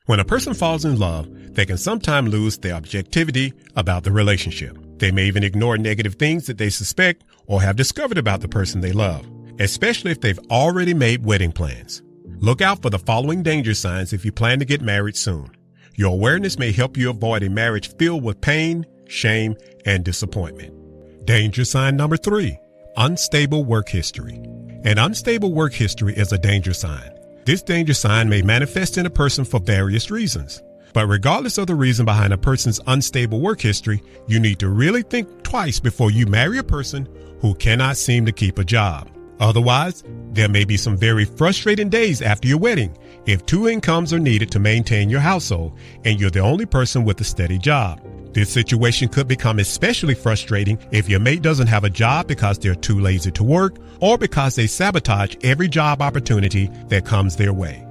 When a person falls in love, they can sometimes lose their objectivity about the relationship. They may even ignore negative things that they suspect or have discovered about the person they love, especially if they've already made wedding plans. Look out for the following danger signs if you plan to get married soon. Your awareness may help you avoid a marriage filled with pain, shame, and disappointment. Danger sign number 3, unstable work history. An unstable work history is a danger sign. This danger sign may manifest in a person for various reasons. But regardless of the reason behind a person's unstable work history, you need to really think twice before you marry a person who cannot seem to keep a job. Otherwise, there may be some very frustrating days after your wedding if 2 incomes are needed to maintain your household and you're the only person with a steady job. This situation could become especially frustrating if your mate doesn't have a job because they're too lazy to work or because they sabotage every job opportunity that comes their way.